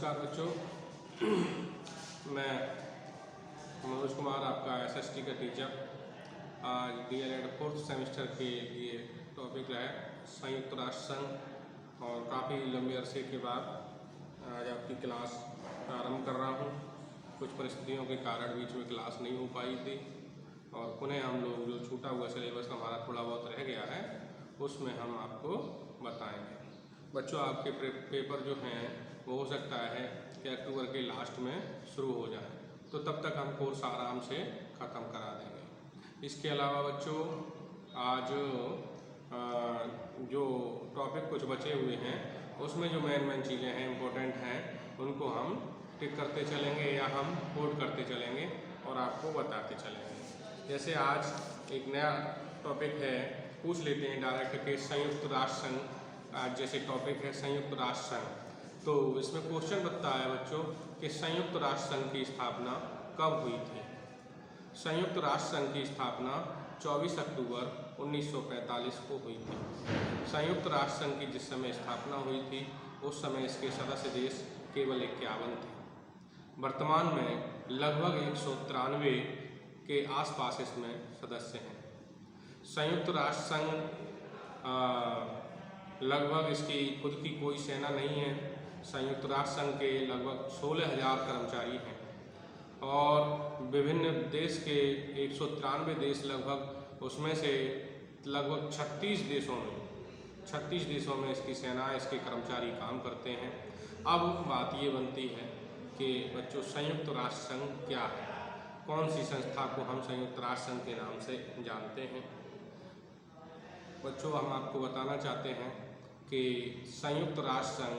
नमस्कार बच्चों, मैं मनोज कुमार आपका एसएसटी का टीचर। आज डीएलएड 4th सेमेस्टर के लिए टॉपिक है संयुक्त राष्ट्र संघ और काफ़ी लंबे अरसे के बाद आज आपकी क्लास प्रारंभ कर रहा हूँ। कुछ परिस्थितियों के कारण बीच में क्लास नहीं हो पाई थी और पुनः हम लोग जो छूटा हुआ सिलेबस हमारा थोड़ा बहुत रह गया है उसमें हम आपको बताएंगे। बच्चों, आपके पेपर जो हैं वो हो सकता है कि अक्टूबर के लास्ट में शुरू हो जाए, तो तब तक हम कोर्स आराम से ख़त्म करा देंगे। इसके अलावा बच्चों, आज जो टॉपिक कुछ बचे हुए हैं उसमें जो मेन चीज़ें हैं इम्पोर्टेंट हैं उनको हम टिक करते चलेंगे या हम कोड करते चलेंगे और आपको बताते चलेंगे। जैसे आज एक नया टॉपिक है, पूछ लेते हैं डायरेक्ट के संयुक्त राष्ट्र संघ। आज जैसे टॉपिक है संयुक्त राष्ट्र संघ, तो इसमें क्वेश्चन बनता है बच्चों कि संयुक्त राष्ट्र संघ की स्थापना कब हुई थी। संयुक्त राष्ट्र संघ की स्थापना 24 अक्टूबर 1945 को हुई थी। संयुक्त राष्ट्र संघ की जिस समय स्थापना हुई थी उस समय इसके सदस्य देश केवल 51 थे। वर्तमान में लगभग 193 के आसपास इसमें सदस्य हैं। संयुक्त राष्ट्र संघ लगभग इसकी खुद की कोई सेना नहीं है। संयुक्त राष्ट्र संघ के लगभग 16,000 कर्मचारी हैं और विभिन्न देश के 193 देश लगभग, उसमें से लगभग 36 देशों में इसकी सेना, इसके कर्मचारी काम करते हैं। अब बात ये बनती है कि बच्चों, संयुक्त राष्ट्र संघ क्या है, कौन सी संस्था को हम संयुक्त राष्ट्र संघ के नाम से जानते हैं। बच्चों, हम आपको बताना चाहते हैं कि संयुक्त राष्ट्र संघ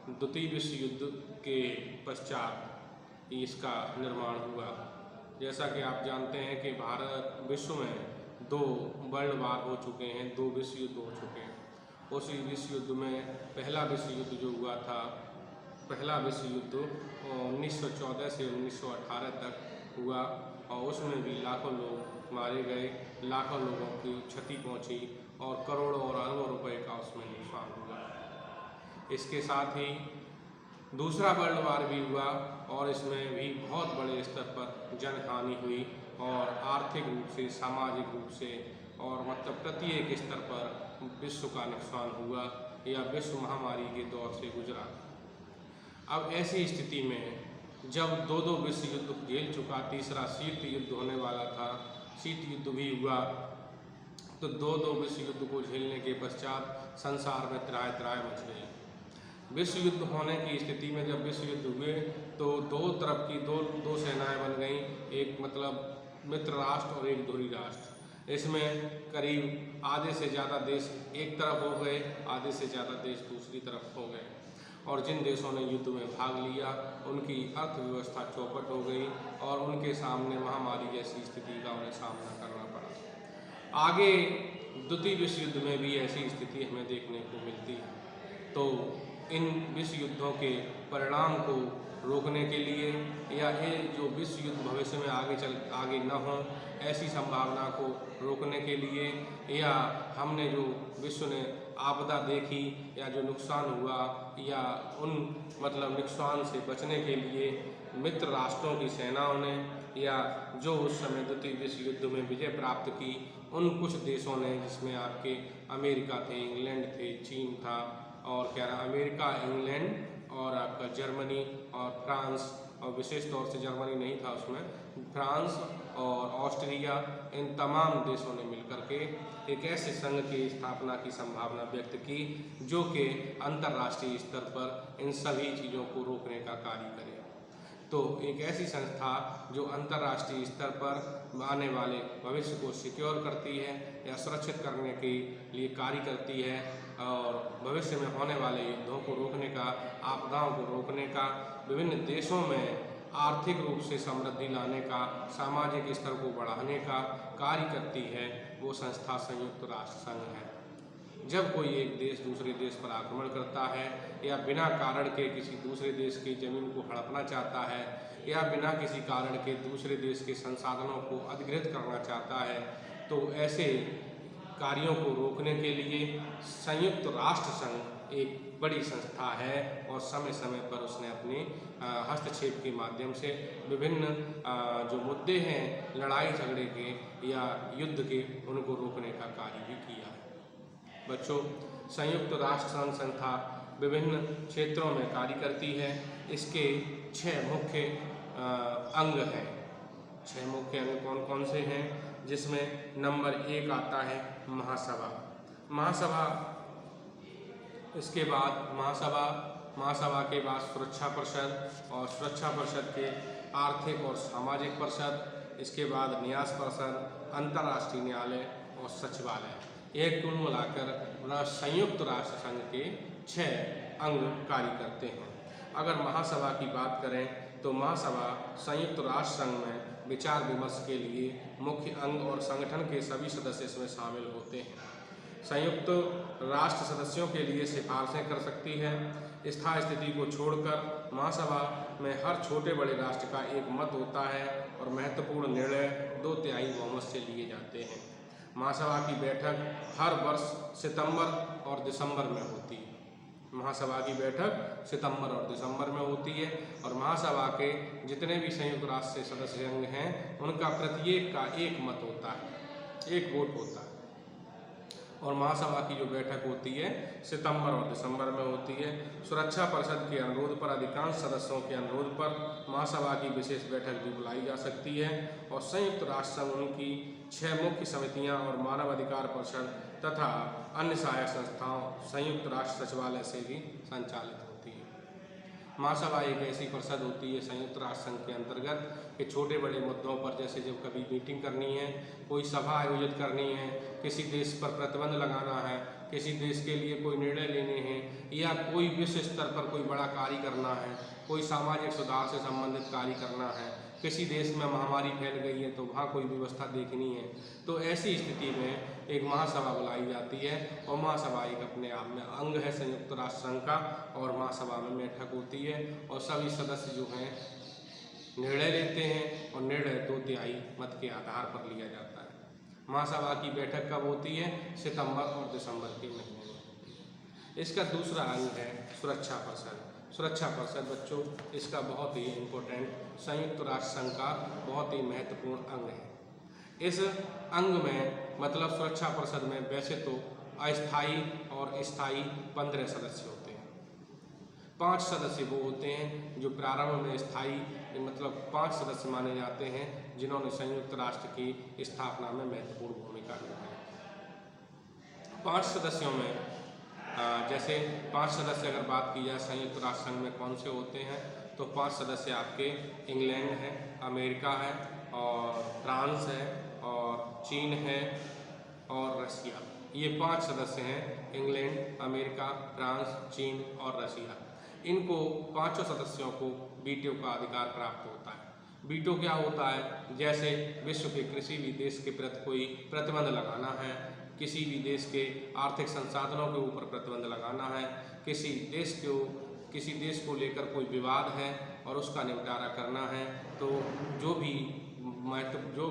द्वितीय विश्व युद्ध के पश्चात इसका निर्माण हुआ। जैसा कि आप जानते हैं कि विश्व में 2 वर्ल्ड वार हो चुके हैं, 2 विश्व युद्ध हो चुके हैं। उस विश्व युद्ध में पहला विश्व युद्ध जो हुआ था, पहला विश्व युद्ध 1914 से 1918 तक हुआ और उसमें भी लाखों लोग मारे गए, लाखों लोगों की क्षति पहुंची और करोड़ों और अरबों रुपए का उसमें नुकसान हुआ। इसके साथ ही दूसरा वर्ल्ड वार भी हुआ और इसमें भी बहुत बड़े स्तर पर जनहानि हुई और आर्थिक रूप से, सामाजिक रूप से और मतलब प्रत्येक स्तर पर विश्व का नुकसान हुआ या विश्व महामारी के दौर से गुजरा। अब ऐसी स्थिति में जब 2 विश्व युद्ध झेल चुका, तीसरा शीत युद्ध होने वाला था, शीत युद्ध भी हुआ, तो 2 विश्व युद्ध को झेलने के पश्चात संसार में त्राहि मच गई। विश्व युद्ध होने की स्थिति में जब विश्व युद्ध हुए तो 2 तरफ की दो सेनाएं बन गई, एक मतलब मित्र राष्ट्र और एक धुरी राष्ट्र। इसमें करीब आधे से ज़्यादा देश एक तरफ हो गए, आधे से ज़्यादा देश दूसरी तरफ हो गए और जिन देशों ने युद्ध में भाग लिया उनकी अर्थव्यवस्था चौपट हो गई और उनके सामने महामारी जैसी स्थिति का उन्हें सामना करना पड़ा। आगे द्वितीय विश्व युद्ध में भी ऐसी स्थिति हमें देखने को मिलती है। तो इन विश्व युद्धों के परिणाम को रोकने के लिए या ये जो विश्व युद्ध भविष्य में आगे न हो, ऐसी संभावना को रोकने के लिए या हमने जो विश्व ने आपदा देखी या जो नुकसान हुआ या उन मतलब नुकसान से बचने के लिए मित्र राष्ट्रों की सेनाओं ने या जो उस समय द्वितीय विश्व युद्ध में विजय प्राप्त की उन कुछ देशों ने, जिसमें आपके अमेरिका थे, इंग्लैंड थे, चीन था और अमेरिका, इंग्लैंड और आपका जर्मनी और फ्रांस, और विशेष तौर से जर्मनी नहीं था उसमें, फ्रांस और ऑस्ट्रिया, इन तमाम देशों ने मिलकर के एक ऐसे संघ की स्थापना की संभावना व्यक्त की जो कि अंतर्राष्ट्रीय स्तर पर इन सभी चीज़ों को रोकने का कार्य करे। तो एक ऐसी संस्था जो अंतर्राष्ट्रीय स्तर पर आने वाले भविष्य को सिक्योर करती है या सुरक्षित करने के लिए कार्य करती है और भविष्य में होने वाले युद्धों को रोकने का, आपदाओं को रोकने का, विभिन्न देशों में आर्थिक रूप से समृद्धि लाने का, सामाजिक स्तर को बढ़ाने का कार्य करती है, वो संस्था संयुक्त राष्ट्र संघ है। जब कोई एक देश दूसरे देश पर आक्रमण करता है या बिना कारण के किसी दूसरे देश की ज़मीन को हड़पना चाहता है या बिना किसी कारण के दूसरे देश के संसाधनों को अधिग्रहित करना चाहता है, तो ऐसे कार्यों को रोकने के लिए संयुक्त राष्ट्र संघ एक बड़ी संस्था है और समय समय पर उसने अपने हस्तक्षेप के माध्यम से विभिन्न जो मुद्दे हैं लड़ाई झगड़े के या युद्ध के, उनको रोकने का कार्य भी किया है। बच्चों, संयुक्त राष्ट्र संघ संस्था विभिन्न क्षेत्रों में कार्य करती है। इसके 6 मुख्य अंग हैं। 6 मुख्य अंग कौन कौन से हैं? जिसमें नंबर 1 आता है महासभा। महासभा, इसके बाद महासभा के बाद सुरक्षा परिषद और सुरक्षा परिषद के आर्थिक और सामाजिक परिषद, इसके बाद न्यास परिषद, अंतर्राष्ट्रीय न्यायालय और सचिवालय। एक कुल मिलाकर संयुक्त राष्ट्र संघ के 6 अंग कार्य करते हैं। अगर महासभा की बात करें तो महासभा संयुक्त राष्ट्र संघ में विचार विमर्श के लिए मुख्य अंग और संगठन के सभी सदस्य इसमें शामिल होते हैं। संयुक्त राष्ट्र सदस्यों के लिए सिफारिशें कर सकती है। स्थायी स्थिति को छोड़कर महासभा में हर छोटे बड़े राष्ट्र का एक मत होता है और महत्वपूर्ण निर्णय 2/3 बहुमत से लिए जाते हैं। महासभा की बैठक हर वर्ष सितंबर और दिसंबर में होती है। महासभा की बैठक सितंबर और दिसंबर में होती है और महासभा के जितने भी संयुक्त राष्ट्र से सदस्य अंग हैं उनका प्रत्येक का एक मत होता है, एक वोट होता है। और महासभा की जो बैठक होती है सितंबर और दिसंबर में होती है। सुरक्षा परिषद के अनुरोध पर, अधिकांश सदस्यों के अनुरोध पर महासभा की विशेष बैठक भी बुलाई जा सकती है और संयुक्त राष्ट्र संघ उनकी 6 मुख्य समितियां और मानव अधिकार परिषद तथा अन्य सहायक संस्थाओं संयुक्त राष्ट्र सचिवालय से भी संचालित होती है। महासभा एक ऐसी परिषद होती है संयुक्त राष्ट्र संघ के अंतर्गत कि छोटे बड़े मुद्दों पर, जैसे जब कभी मीटिंग करनी है, कोई सभा आयोजित करनी है, किसी देश पर प्रतिबंध लगाना है, किसी देश के लिए कोई निर्णय लेने हैं या कोई विश्व स्तर पर कोई बड़ा कार्य करना है, कोई सामाजिक सुधार से संबंधित कार्य करना है, किसी देश में महामारी फैल गई है तो वहाँ कोई व्यवस्था देखनी है, तो ऐसी स्थिति में एक महासभा बुलाई जाती है और महासभा एक अपने आप में अंग है संयुक्त राष्ट्र संघ का और महासभा में बैठक होती है और सभी सदस्य जो हैं निर्णय लेते हैं और निर्णय 2/3 मत के आधार पर लिया जाता है। महासभा की बैठक कब होती है? सितंबर और दिसंबर के महीने में। इसका दूसरा अंग है सुरक्षा परिषद। सुरक्षा परिषद बच्चों, इसका बहुत ही इम्पोर्टेंट संयुक्त राष्ट्र संघ का बहुत ही महत्वपूर्ण अंग है। इस अंग में मतलब सुरक्षा परिषद में वैसे तो अस्थायी और स्थायी 15 सदस्य होते हैं। 5 सदस्य वो होते हैं जो प्रारंभ में स्थायी मतलब 5 सदस्य माने जाते हैं जिन्होंने संयुक्त राष्ट्र की स्थापना में महत्वपूर्ण भूमिका निभाई। 5 सदस्यों में जैसे 5 सदस्य अगर बात की जाए संयुक्त राष्ट्र संघ में कौन से होते हैं तो 5 सदस्य आपके इंग्लैंड है, अमेरिका है और फ्रांस है और चीन है और रसिया। ये 5 सदस्य हैं, इंग्लैंड, अमेरिका, फ्रांस, चीन और रसिया। इनको 5 सदस्यों को वीटो का अधिकार प्राप्त होता है। वीटो क्या होता है? जैसे विश्व के किसी भी देश के प्रति कोई प्रतिबंध लगाना है, किसी भी देश के आर्थिक संसाधनों के ऊपर प्रतिबंध लगाना है, किसी देश को लेकर कोई विवाद है और उसका निपटारा करना है, तो जो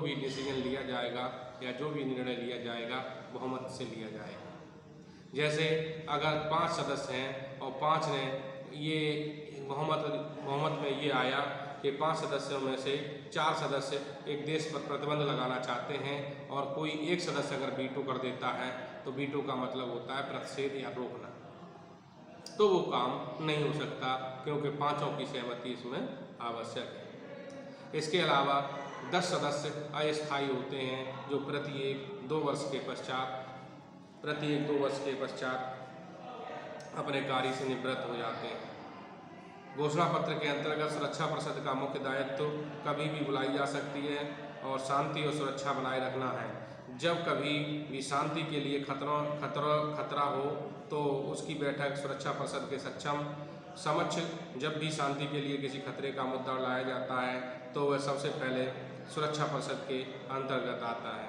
भी डिसीजन लिया जाएगा या जो भी निर्णय लिया जाएगा बहुमत से लिया जाएगा। जैसे अगर 5 सदस्य हैं और 5 ने ये बहुमत में ये आया कि 5 सदस्यों में से 4 सदस्य एक देश पर प्रतिबंध लगाना चाहते हैं और कोई एक सदस्य अगर वीटो कर देता है तो वीटो का मतलब होता है प्रतिषेध या रोकना, तो वो काम नहीं हो सकता क्योंकि 5 की सहमति इसमें आवश्यक है। इसके अलावा 10 सदस्य अस्थायी होते हैं जो प्रत्येक 2 वर्ष के पश्चात अपने कार्य से निवृत्त हो जाते हैं। घोषणा पत्र के अंतर्गत सुरक्षा परिषद का मुख्य दायित्व कभी भी बुलाई जा सकती है और शांति और सुरक्षा बनाए रखना है। जब कभी भी शांति के लिए खतरा हो तो उसकी बैठक सुरक्षा परिषद के समक्ष जब भी शांति के लिए किसी खतरे का मुद्दा लाया जाता है तो वह सबसे पहले सुरक्षा परिषद के अंतर्गत आता है।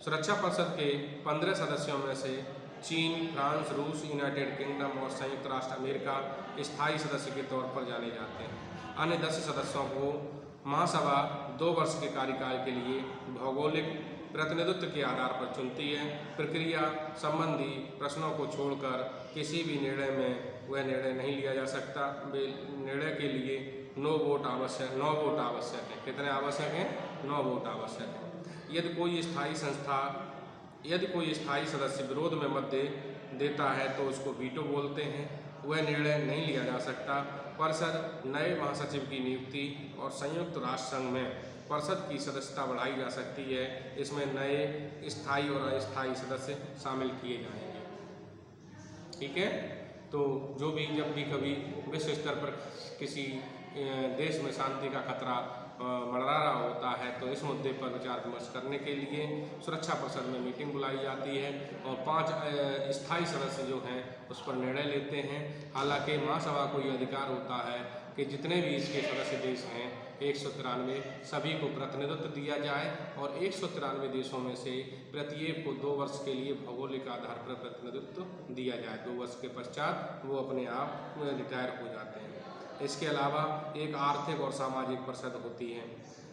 सुरक्षा परिषद के 15 सदस्यों में से चीन, फ्रांस, रूस, यूनाइटेड किंगडम और संयुक्त राष्ट्र अमेरिका स्थायी सदस्य के तौर पर जाने जाते हैं। अन्य 10 सदस्यों को महासभा 2 वर्ष के कार्यकाल के लिए भौगोलिक प्रतिनिधित्व के आधार पर चुनती है। प्रक्रिया संबंधी प्रश्नों को छोड़कर किसी भी निर्णय में वह निर्णय नहीं लिया जा सकता। निर्णय के लिए 9 वोट आवश्यक है। कितने आवश्यक हैं? 9 वोट आवश्यक हैं। यदि कोई स्थायी सदस्य विरोध में मत देता है तो उसको वीटो बोलते हैं। वह निर्णय नहीं लिया जा सकता। परिषद नए महासचिव की नियुक्ति और संयुक्त राष्ट्र संघ में परिषद की सदस्यता बढ़ाई जा सकती है। इसमें नए स्थायी और अस्थायी सदस्य शामिल किए जाएंगे। ठीक है, तो जब भी कभी विश्व स्तर पर किसी देश में शांति का खतरा मंडरा रहा होता है तो इस मुद्दे पर विचार विमर्श करने के लिए सुरक्षा परिषद में मीटिंग बुलाई जाती है और 5 स्थायी सदस्य जो हैं उस पर निर्णय लेते हैं। हालांकि महासभा को यह अधिकार होता है कि जितने भी इसके सदस्य देश हैं 193 सभी को प्रतिनिधित्व दिया जाए और 193 देशों में से प्रत्येक को 2 वर्ष के लिए भौगोलिक आधार पर प्रतिनिधित्व दिया जाए। 2 वर्ष के पश्चात वो अपने आप रिटायर हो जाते हैं। इसके अलावा एक आर्थिक और सामाजिक परिषद होती है।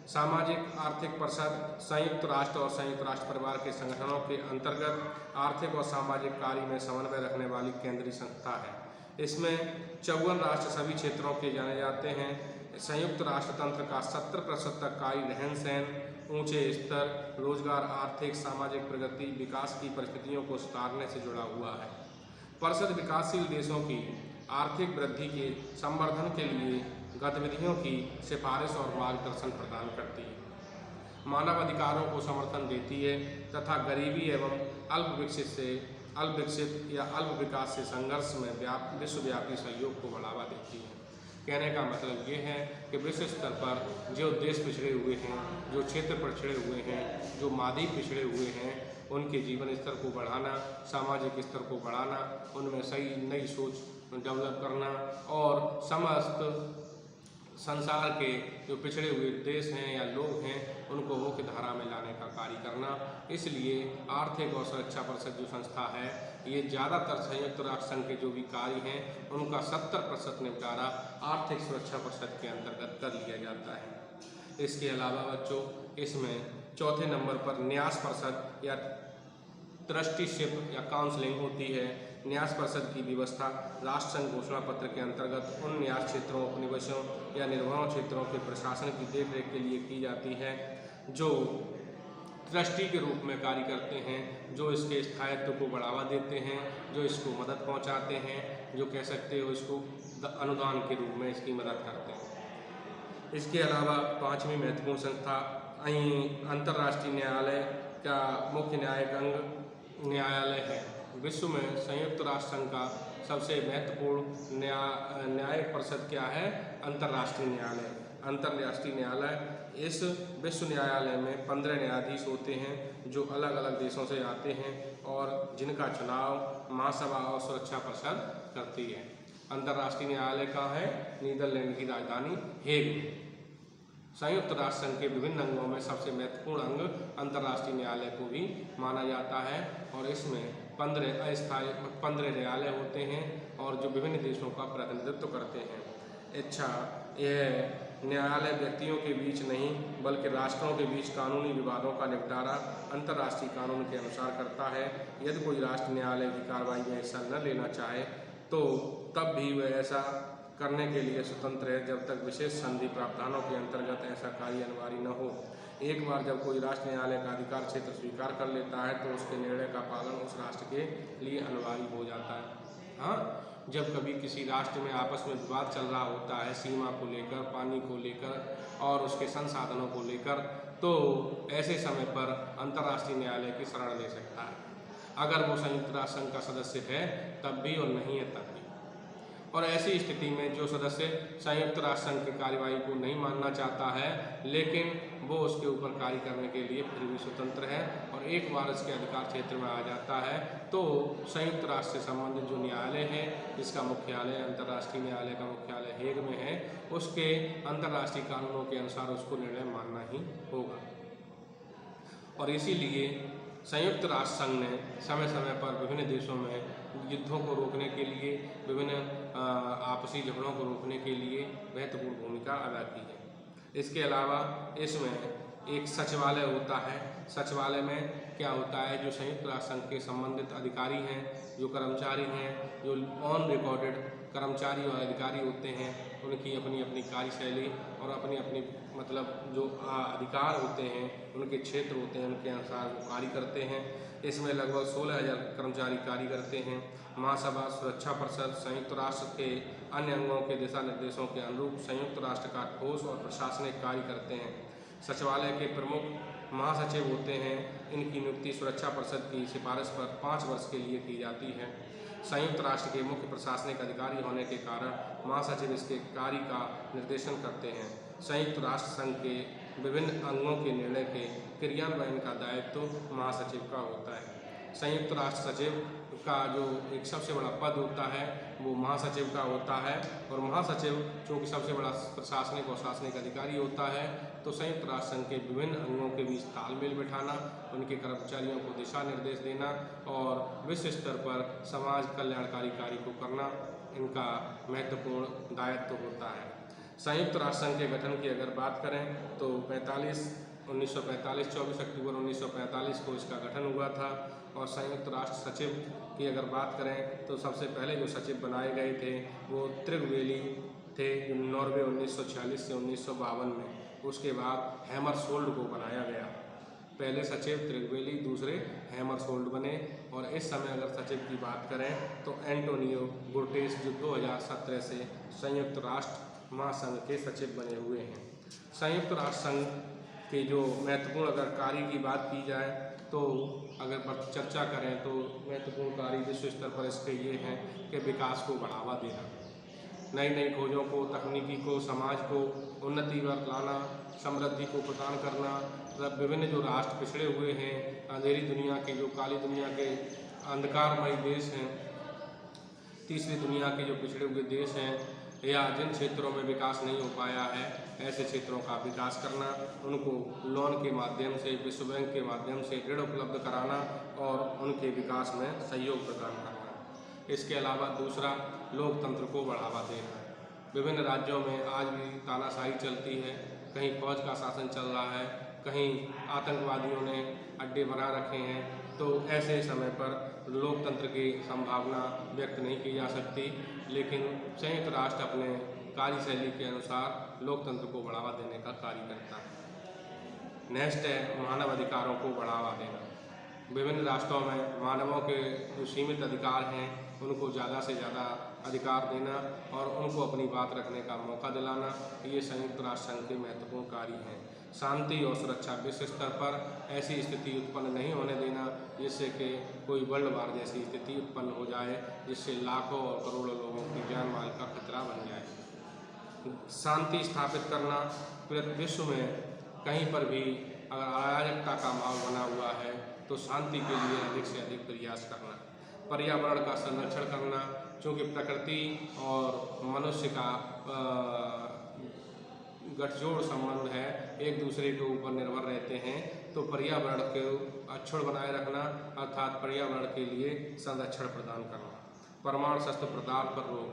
सामाजिक आर्थिक परिषद संयुक्त राष्ट्र और संयुक्त राष्ट्र परिवार के संगठनों के अंतर्गत आर्थिक और सामाजिक कार्य में समन्वय रखने वाली केंद्रीय संस्था है। इसमें 54 राष्ट्र सभी क्षेत्रों के जाने जाते हैं। संयुक्त राष्ट्र तंत्र का 70% तक कार्य रहन सहन, ऊंचे स्तर, रोजगार, आर्थिक सामाजिक प्रगति, विकास की परिस्थितियों को सुधारने से जुड़ा हुआ है। परिषद विकासशील देशों की आर्थिक वृद्धि के संवर्धन के लिए गतिविधियों की सिफारिश और मार्गदर्शन प्रदान करती है, मानव अधिकारों को समर्थन देती है तथा गरीबी एवं अल्प विकसित या अल्प विकास से संघर्ष में विश्वव्यापी सहयोग को बढ़ावा देती है। कहने का मतलब ये है कि विश्व स्तर पर जो देश पिछड़े हुए हैं, जो क्षेत्र पिछड़े हुए हैं, जो महाद्वीप पिछड़े हुए हैं, उनके जीवन स्तर को बढ़ाना, सामाजिक स्तर को बढ़ाना, उनमें सही नई सोच डेवलप करना और समस्त संसार के जो पिछड़े हुए देश हैं या लोग हैं उनको मुख्य धारा में लाने का कार्य करना। इसलिए आर्थिक और सुरक्षा परिषद जो संस्था है ये ज़्यादातर संयुक्त राष्ट्र संघ के जो भी कार्य हैं उनका 70% निपटारा आर्थिक सुरक्षा परिषद के अंतर्गत कर लिया जाता है। इसके अलावा बच्चों इसमें चौथे नंबर पर न्यास परिषद या ट्रस्टीशिप या काउंसलिंग होती है। न्यास परिषद की व्यवस्था राष्ट्र संघ घोषणा पत्र के अंतर्गत उन न्यास क्षेत्रों, उपनिवेशों या निर्भरों क्षेत्रों के प्रशासन की देखरेख के लिए की जाती है जो ट्रस्टी के रूप में कार्य करते हैं, जो इसके स्थायित्व को बढ़ावा देते हैं, जो इसको मदद पहुंचाते हैं, जो कह सकते हो इसको अनुदान के रूप में इसकी मदद करते हैं। इसके अलावा 5वीं महत्वपूर्ण संस्था अंतर्राष्ट्रीय न्यायालय का मुख्य न्यायिक अंग न्यायालय है। विश्व में संयुक्त राष्ट्र संघ का सबसे महत्वपूर्ण न्यायिक परिषद क्या है? अंतर्राष्ट्रीय न्यायालय। अंतर्राष्ट्रीय न्यायालय इस विश्व न्यायालय में 15 न्यायाधीश होते हैं जो अलग अलग देशों से आते हैं और जिनका चुनाव महासभा और सुरक्षा परिषद करती है। अंतर्राष्ट्रीय न्यायालय कहाँ है? नीदरलैंड की राजधानी हेग। संयुक्त राष्ट्र संघ के विभिन्न अंगों में सबसे महत्वपूर्ण अंग अंतर्राष्ट्रीय न्यायालय को भी माना जाता है और इसमें 15 न्यायालय होते हैं और जो विभिन्न देशों का प्रतिनिधित्व करते हैं। यह न्यायालय व्यक्तियों के बीच नहीं बल्कि राष्ट्रों के बीच कानूनी विवादों का निपटारा अंतर्राष्ट्रीय कानून के अनुसार करता है। यदि कोई राष्ट्र न्यायालय की कार्रवाई में हिस्सा न लेना चाहे तो तब भी वह ऐसा करने के लिए स्वतंत्र है जब तक विशेष संधि प्रावधानों के अंतर्गत ऐसा कार्य अनिवार्य न हो। एक बार जब कोई राष्ट्र न्यायालय का अधिकार क्षेत्र स्वीकार कर लेता है तो उसके निर्णय का पालन उस राष्ट्र के लिए अनिवार्य हो जाता है। हाँ, जब कभी किसी राष्ट्र में आपस में विवाद चल रहा होता है सीमा को लेकर, पानी को लेकर और उसके संसाधनों को लेकर, तो ऐसे समय पर अंतर्राष्ट्रीय न्यायालय की शरण ले सकता है। अगर वो संयुक्त राष्ट्र संघ का सदस्य है तब भी और नहीं है तब भी। और ऐसी स्थिति में जो सदस्य संयुक्त राष्ट्र संघ की कार्यवाही को नहीं मानना चाहता है लेकिन वो उसके ऊपर कार्य करने के लिए फिर भी स्वतंत्र है और एक बार इसके अधिकार क्षेत्र में आ जाता है तो संयुक्त राष्ट्र से संबंधित जो न्यायालय है जिसका मुख्यालय अंतर्राष्ट्रीय न्यायालय का मुख्यालय हेग में है उसके अंतर्राष्ट्रीय कानूनों के अनुसार उसको निर्णय मानना ही होगा। और इसीलिए संयुक्त राष्ट्र संघ ने समय समय पर विभिन्न देशों में युद्धों को रोकने के लिए, विभिन्न आपसी झगड़ों को रोकने के लिए महत्वपूर्ण भूमिका अदा की है। इसके अलावा इसमें एक सचिवालय होता है। सचिवालय में क्या होता है? जो संयुक्त राष्ट्र संघ के संबंधित अधिकारी हैं, जो कर्मचारी हैं, जो ऑन रिकॉर्डेड कर्मचारी और अधिकारी होते हैं उनकी अपनी अपनी कार्यशैली और अपनी अपनी मतलब जो अधिकार होते हैं, उनके क्षेत्र होते हैं, उनके अनुसार वो कार्य करते हैं। इसमें लगभग 16,000 कर्मचारी कार्य करते हैं। महासभा, सुरक्षा परिषद संयुक्त राष्ट्र के अन्य अंगों के दिशा निर्देशों के अनुरूप संयुक्त राष्ट्र का ठोस और प्रशासनिक कार्य करते हैं। सचिवालय के प्रमुख महासचिव होते हैं। इनकी नियुक्ति सुरक्षा परिषद की सिफारिश पर 5 वर्ष के लिए की जाती है। संयुक्त राष्ट्र के मुख्य प्रशासनिक अधिकारी होने के कारण महासचिव इसके कार्य का निर्देशन करते हैं। संयुक्त राष्ट्र संघ के विभिन्न अंगों के निर्णय के क्रियान्वयन का दायित्व महासचिव का होता है। संयुक्त राष्ट्र सचिव का जो एक सबसे बड़ा पद होता है वो महासचिव का होता है, और महासचिव चूँकि सबसे बड़ा प्रशासनिक और शासनिक अधिकारी होता है, तो संयुक्त राष्ट्र संघ के विभिन्न अंगों के बीच तालमेल बिठाना, उनके कर्मचारियों को दिशा निर्देश देना और विश्व स्तर पर समाज कल्याणकारी कार्य को करना इनका महत्वपूर्ण दायित्व होता है। संयुक्त राष्ट्र संघ के गठन की अगर बात करें तो 24 अक्टूबर 1945 को इसका गठन हुआ था। और संयुक्त राष्ट्र सचिव की अगर बात करें तो सबसे पहले जो सचिव बनाए गए थे वो त्रिगवेली थे, नॉर्वे 1946 से 1952 में। उसके बाद हैमरशोल्ड को बनाया गया। पहले सचिव त्रिगवेली, दूसरे हैमरशोल्ड बने। और इस समय अगर सचिव की बात करें तो एंटोनियो गुटेरेस जो 2017 से संयुक्त राष्ट्र महासंघ के सचिव बने हुए हैं। संयुक्त राष्ट्र संघ के जो महत्वपूर्ण अगर कार्य की बात की जाए तो अगर चर्चा करें तो महत्वपूर्ण कार्य विश्व स्तर पर इसके ये हैं कि विकास को बढ़ावा देना, नई नई खोजों को, तकनीकी को, समाज को उन्नति पर लाना, समृद्धि को प्रदान करना। मतलब विभिन्न जो राष्ट्र पिछड़े हुए हैं, अंधेरी दुनिया के जो काली दुनिया के अंधकारमय देश हैं, तीसरी दुनिया के जो पिछड़े हुए देश हैं, या जिन क्षेत्रों में विकास नहीं हो पाया है, ऐसे क्षेत्रों का विकास करना, उनको लोन के माध्यम से, विश्व बैंक के माध्यम से ऋण उपलब्ध कराना और उनके विकास में सहयोग प्रदान करना। इसके अलावा दूसरा, लोकतंत्र को बढ़ावा देना। विभिन्न राज्यों में आज भी तानाशाही चलती है, कहीं फौज का शासन चल रहा है, कहीं आतंकवादियों ने अड्डे बना रखे हैं। तो ऐसे समय पर लोकतंत्र की संभावना व्यक्त नहीं की जा सकती, लेकिन संयुक्त राष्ट्र अपने कार्यशैली के अनुसार लोकतंत्र को बढ़ावा देने का कार्य करता है। नेक्स्ट है मानव अधिकारों को बढ़ावा देना। विभिन्न राष्ट्रों में मानवों के जो सीमित अधिकार हैं उनको ज़्यादा से ज़्यादा अधिकार देना और उनको अपनी बात रखने का मौका दिलाना, ये संयुक्त राष्ट्र संघ के महत्वपूर्ण कार्य हैं। शांति और सुरक्षा, विश्व स्तर पर ऐसी स्थिति उत्पन्न नहीं होने देना जिससे कि कोई वर्ल्ड वार जैसी स्थिति उत्पन्न हो जाए, जिससे लाखों और करोड़ों लोगों की जान माल का खतरा बन जाए। शांति स्थापित करना, विश्व में कहीं पर भी अगर अराजकता का माहौल बना हुआ है तो शांति के लिए अधिक से अधिक प्रयास करना। पर्यावरण का संरक्षण करना, क्योंकि प्रकृति और मनुष्य का गठजोड़ संबंध है, एक दूसरे के ऊपर निर्भर रहते हैं। तो पर्यावरण के अक्षुण्ण बनाए रखना अर्थात पर्यावरण के लिए संरक्षण प्रदान करना। परमाणु शस्त्र प्रसार पर रोक।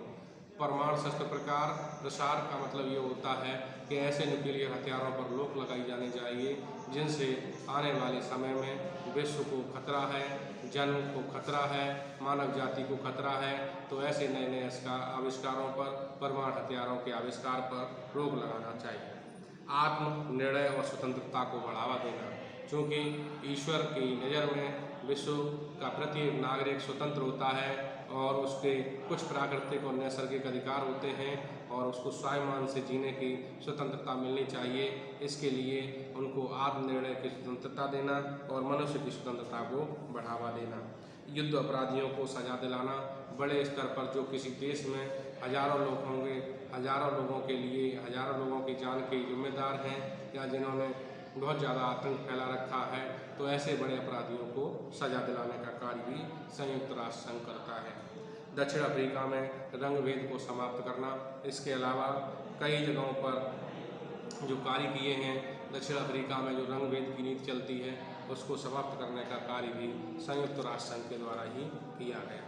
परमाणु शस्त्र प्रसार का मतलब ये होता है कि ऐसे न्यूक्लियर हथियारों पर रोक लगाई जानी चाहिए जिनसे आने वाले समय में विश्व को खतरा है, जन्म को खतरा है, मानव जाति को खतरा है। तो ऐसे नए नए आविष्कारों पर, परमाणु हथियारों के आविष्कार पर रोक लगाना चाहिए। आत्मनिर्णय और स्वतंत्रता को बढ़ावा देना, क्योंकि ईश्वर की नज़र में विश्व का प्रत्येक नागरिक स्वतंत्र होता है और उसके कुछ प्राकृतिक और नैसर्गिक अधिकार होते हैं और उसको स्वाभिमान से जीने की स्वतंत्रता मिलनी चाहिए। इसके लिए उनको आत्मनिर्णय की स्वतंत्रता देना और मनुष्य की स्वतंत्रता को बढ़ावा देना। युद्ध अपराधियों को सजा दिलाना। बड़े स्तर पर जो किसी देश में हजारों लोग होंगे, हजारों लोगों के लिए, हजारों लोगों की जान के जिम्मेदार हैं या जिन्होंने बहुत ज़्यादा आतंक फैला रखा है, तो ऐसे बड़े अपराधियों को सजा दिलाने का कार्य भी संयुक्त राष्ट्र संघ करता है। दक्षिण अफ्रीका में रंग भेद को समाप्त करना। इसके अलावा कई जगहों पर जो कार्य किए हैं, दक्षिण अफ्रीका में जो रंग भेद की नीति चलती है उसको समाप्त करने का कार्य भी संयुक्त राष्ट्र संघ के द्वारा ही किया गया।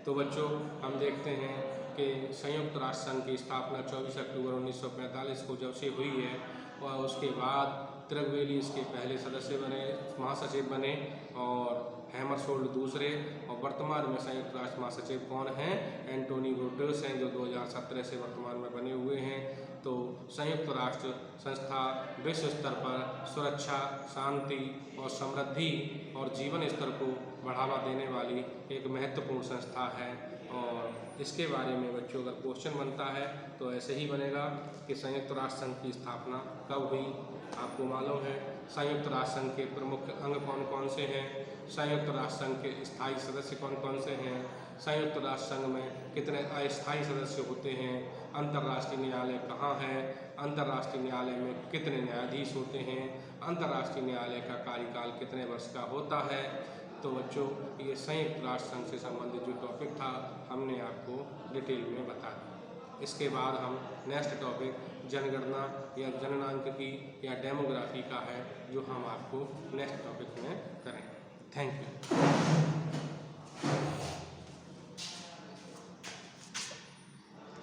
तो बच्चों, हम देखते हैं कि संयुक्त राष्ट्र संघ की स्थापना 24 अक्टूबर 1945 को जब से हुई है और उसके बाद त्रिगवेली इसके पहले सदस्य बने, महासचिव बने, और हैमरशोल्ड दूसरे, और वर्तमान में संयुक्त राष्ट्र महासचिव कौन हैं? एंटोनियो गुटेरेस हैं, जो 2017 से वर्तमान में बने हुए हैं। तो संयुक्त राष्ट्र संस्था विश्व स्तर पर सुरक्षा, शांति और समृद्धि और जीवन स्तर को बढ़ावा देने वाली एक महत्वपूर्ण संस्था है। और इसके बारे में बच्चों अगर क्वेश्चन बनता है तो ऐसे ही बनेगा कि संयुक्त राष्ट्र संघ की स्थापना कब हुई? आपको मालूम है संयुक्त राष्ट्र संघ के प्रमुख अंग कौन कौन से हैं, संयुक्त राष्ट्र संघ के स्थायी सदस्य कौन कौन से हैं, संयुक्त राष्ट्र संघ में कितने अस्थायी सदस्य होते हैं, अंतर्राष्ट्रीय न्यायालय कहाँ है, अंतर्राष्ट्रीय न्यायालय में कितने न्यायाधीश होते हैं, अंतर्राष्ट्रीय न्यायालय का कार्यकाल कितने वर्ष का होता है। तो बच्चों ये संयुक्त राष्ट्र संघ से संबंधित जो टॉपिक था हमने आपको डिटेल में बता दिया। इसके बाद हम नेक्स्ट टॉपिक जनगणना या जननांकिकी या डेमोग्राफी का है, जो हम आपको नेक्स्ट टॉपिक में करेंगे। Thank you.